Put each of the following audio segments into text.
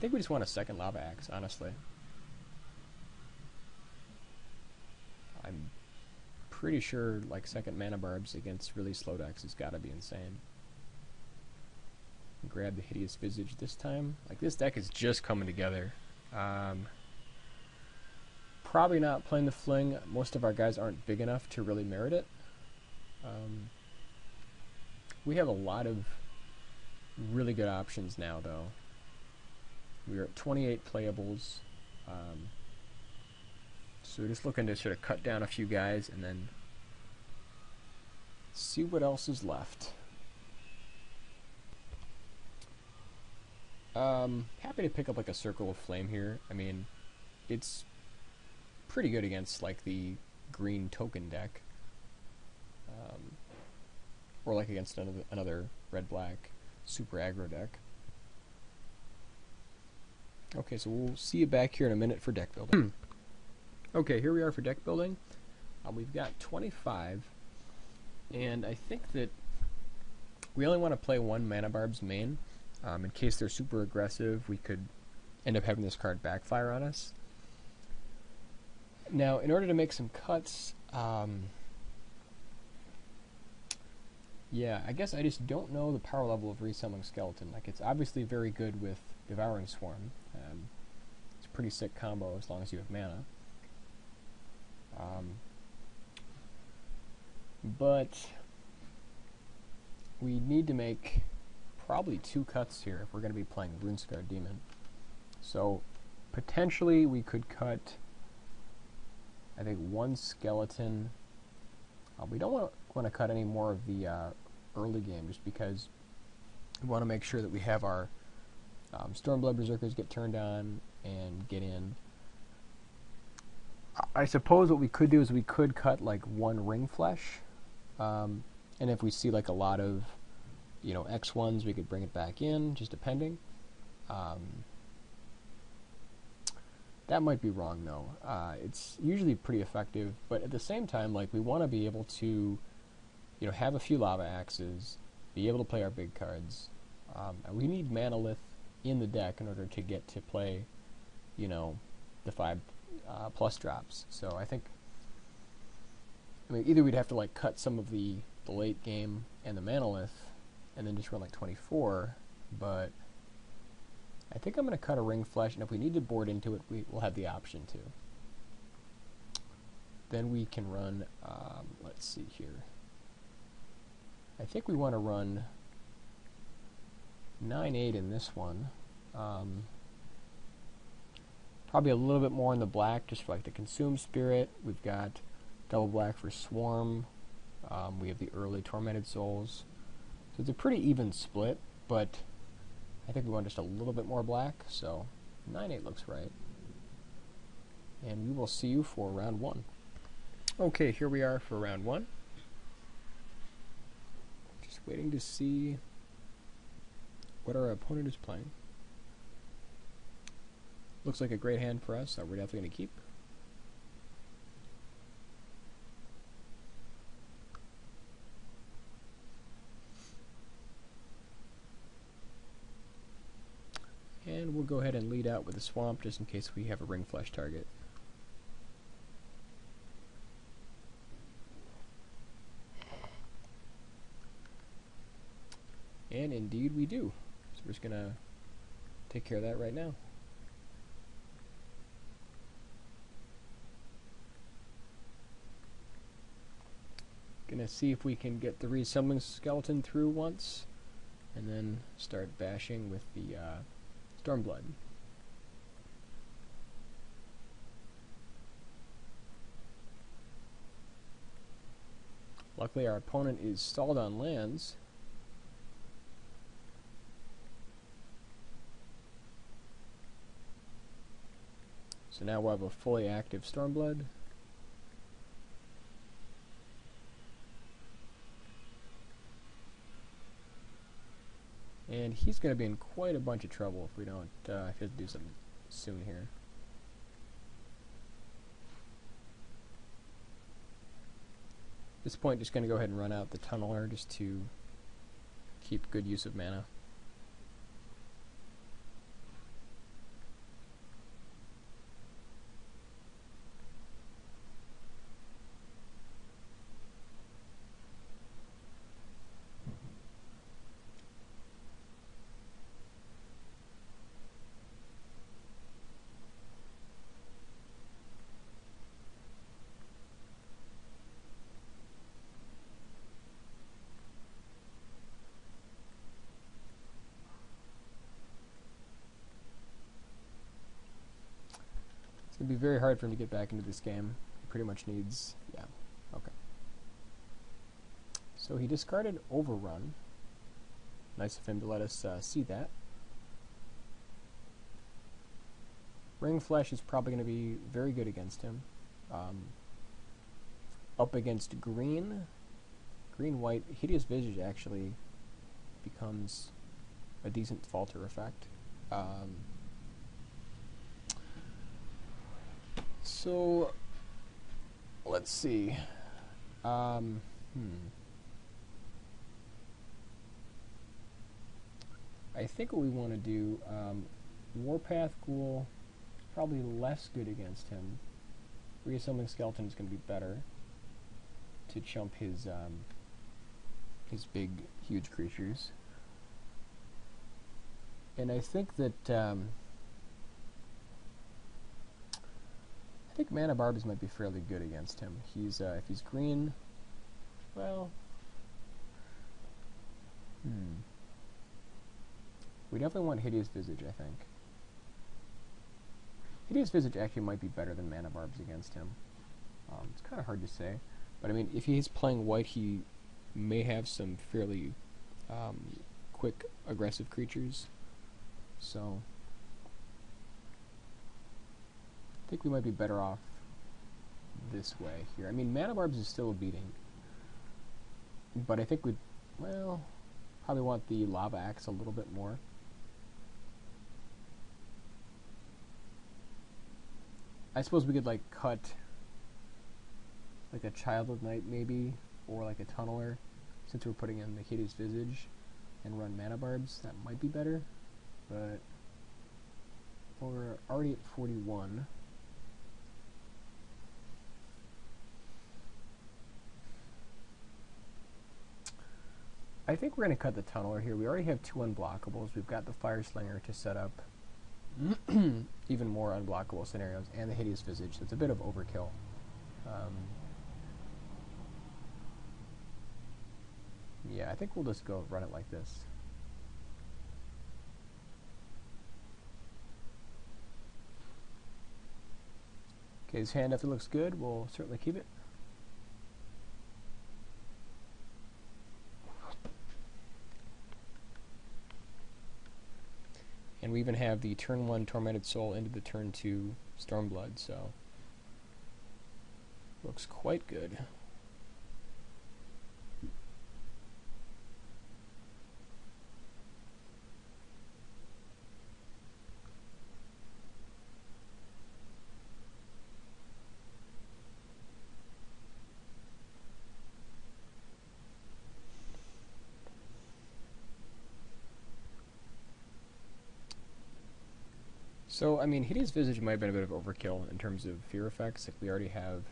think we just want a second lava axe, honestly. I'm pretty sure like second mana barbs against really slow decks has got to be insane. Grab the Hideous Visage this time. Like, this deck is just coming together. Probably not playing the Fling. Most of our guys aren't big enough to really merit it. We have a lot of really good options now, though. We're at 28 playables. So we're just looking to sort of cut down a few guys and then see what else is left. Happy to pick up like a Circle of Flame here. I mean, it's pretty good against like the green token deck. Or like against another red-black super aggro deck. Okay, so we'll see you back here in a minute for deck building. Okay, here we are for deck building. We've got 25, and I think that we only want to play one Mana Barb's main. In case they're super aggressive, we could end up having this card backfire on us. Now, in order to make some cuts, yeah, I guess I just don't know the power level of Resummoning Skeleton. Like, it's obviously very good with Devouring Swarm. It's a pretty sick combo as long as you have mana. But we need to make probably 2 cuts here if we're going to be playing Runescarred Demon. So potentially we could cut, I think, 1 skeleton. We don't want to cut any more of the early game, just because we want to make sure that we have our Stormblood Berserkers get turned on and get in. I suppose what we could do is we could cut like 1 Ring Flesh, and if we see like a lot of, you know, X1s, we could bring it back in, just depending. That might be wrong though. It's usually pretty effective, but at the same time, like, we want to be able to, you know, have a few Lava Axes, be able to play our big cards. And we need Manalith in the deck in order to get to play, you know, the 5 plus drops. So I think, I mean, either we'd have to like cut some of the late game and the Manalith, and then just run like 24, but I think I'm going to cut a Ring Flesh, and if we need to board into it, we'll have the option to. Then we can run, let's see here. I think we want to run 9/8 in this one. Probably a little bit more in the black, just for like the Consume Spirit. We've got double black for Swarm. We have the early Tormented Souls. So it's a pretty even split, but I think we want just a little bit more black, so 9/8 looks right. And we will see you for round 1. Okay, here we are for round 1. Just waiting to see what our opponent is playing. Looks like a great hand for us, so we're definitely going to keep. And we'll go ahead and lead out with a Swamp, just in case we have a Ring Flesh target. And indeed we do. So we're just going to take care of that right now. Gonna see if we can get the Resummoning Skeleton through once, and then start bashing with the Stormblood. Luckily our opponent is stalled on lands. So now we'll have a fully active Stormblood. And he's going to be in quite a bunch of trouble if we don't, if he doesn't do something soon here. At this point, just going to go ahead and run out the Tunneler just to keep good use of mana. It'd be very hard for him to get back into this game. He pretty much needs... Yeah, okay. So he discarded Overrun. Nice of him to let us see that. Ring Flash is probably going to be very good against him. Up against green, green-white, Hideous Visage actually becomes a decent falter effect. So, let's see. I think what we want to do, Warpath Ghoul, probably less good against him. Reassembling Skeleton is going to be better to chump his big, huge creatures. And I think that I think Mana Barbs might be fairly good against him. He's if he's green, well, we definitely want Hideous Visage, I think. Hideous Visage actually might be better than Mana Barbs against him. It's kind of hard to say. But I mean, if he's playing white, he may have some fairly quick, aggressive creatures. So, I think we might be better off this way here. I mean, Mana Barbs is still a beating. But I think we'd, well, probably want the Lava Axe a little bit more. I suppose we could, like, cut, like, a Child of Night, maybe, or, like, a Tunneler, since we're putting in the Hideous Visage, and run Mana Barbs. That might be better, but we're already at 41. I think we're going to cut the Tunneler here. We already have 2 unblockables. We've got the Fire Slinger to set up even more unblockable scenarios, and the Hideous Visage. That's a bit of overkill. Yeah, I think we'll just go run it like this. Okay, his hand, if it looks good, we'll certainly keep it. And we even have the turn 1 Tormented Soul into the turn 2 Stormblood, so looks quite good. So, I mean, Hideous Visage might have been a bit of overkill in terms of fear effects. If we already have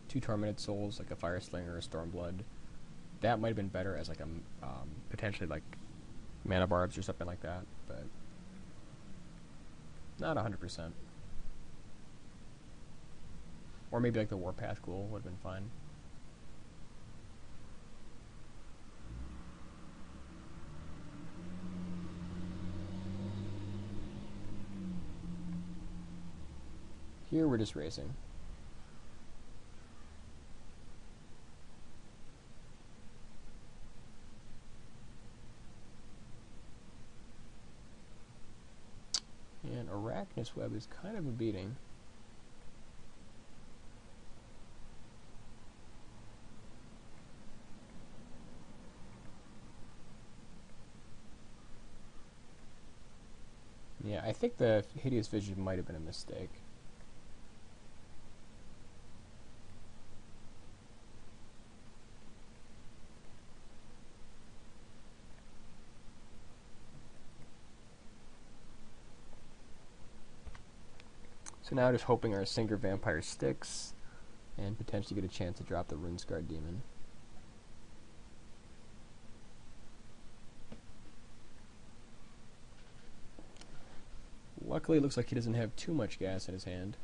2 Tormented Souls, like a Fire Slinger or a Stormblood, that might have been better as like a, potentially like Mana Barbs or something like that, but not 100%. Or maybe like the Warpath Ghoul would have been fine. Here we're just racing. And Arachnus Web is kind of a beating. Yeah, I think the Hideous Vision might have been a mistake. So now just hoping our Singer Vampire sticks, and potentially get a chance to drop the Runescarred Demon. Luckily, it looks like he doesn't have too much gas in his hand.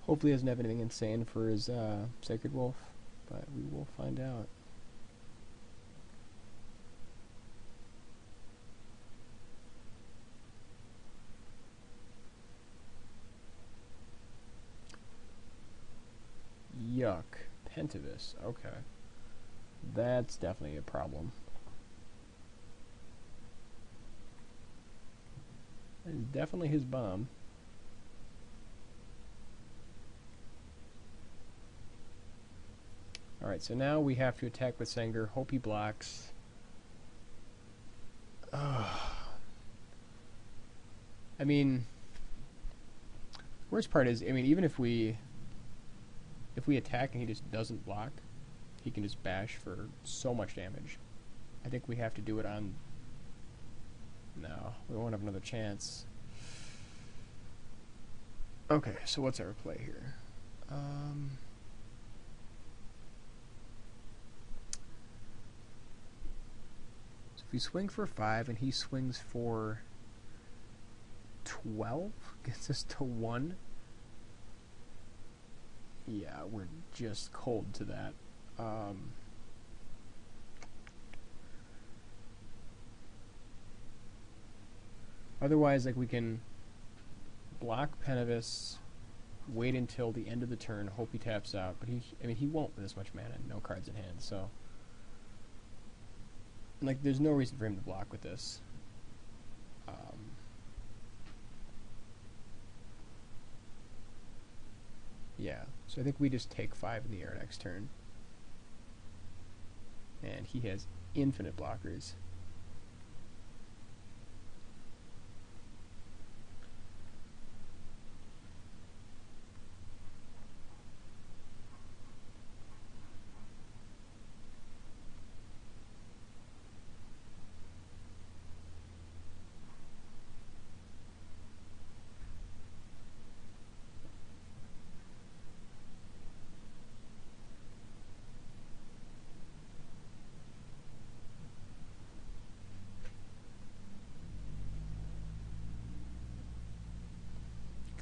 Hopefully he doesn't have anything insane for his Sacred Wolf, but we will find out. Yuck. Pentavis. Okay. That's definitely a problem. That is definitely his bomb. Alright, so now we have to attack with Sanger. Hope he blocks. I mean, worst part is, I mean, even if we attack and he just doesn't block, he can just bash for so much damage. I think we have to do it on... No, we won't have another chance. Okay, so what's our play here? So if we swing for 5 and he swings for 12, gets us to 1. Yeah, we're just cold to that. Otherwise, like, we can block Pentavis, wait until the end of the turn, hope he taps out, but he won't with this much mana, no cards in hand, so like, there's no reason for him to block with this. Yeah, so I think we just take 5 in the air next turn. And he has infinite blockers.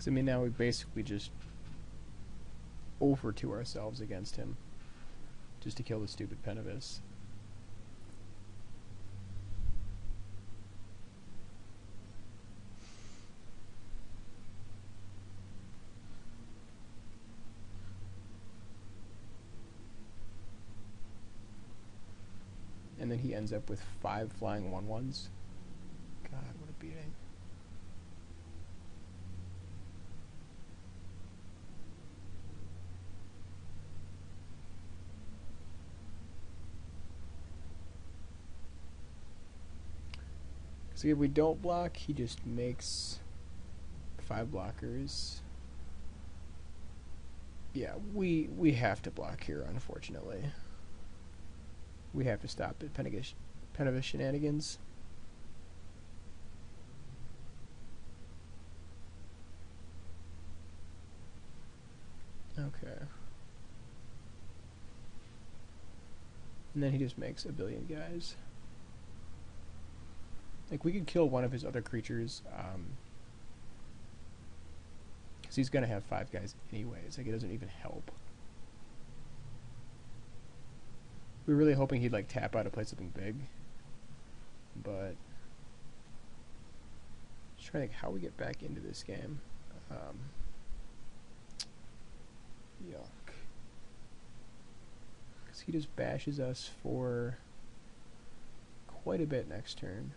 I mean, now we basically just over to ourselves against him just to kill the stupid Pentavis. And then he ends up with 5 flying 1/1s. God, what a beating. So if we don't block, he just makes 5 blockers. Yeah, we have to block here, unfortunately. We have to stop the Pentavis shenanigans. Okay. And then he just makes a billion guys. Like, we could kill one of his other creatures, because he's going to have 5 guys anyways. Like, it doesn't even help. We were really hoping he'd, like, tap out to play something big. But just trying to think how we get back into this game. Yuck. Because he just bashes us for quite a bit next turn.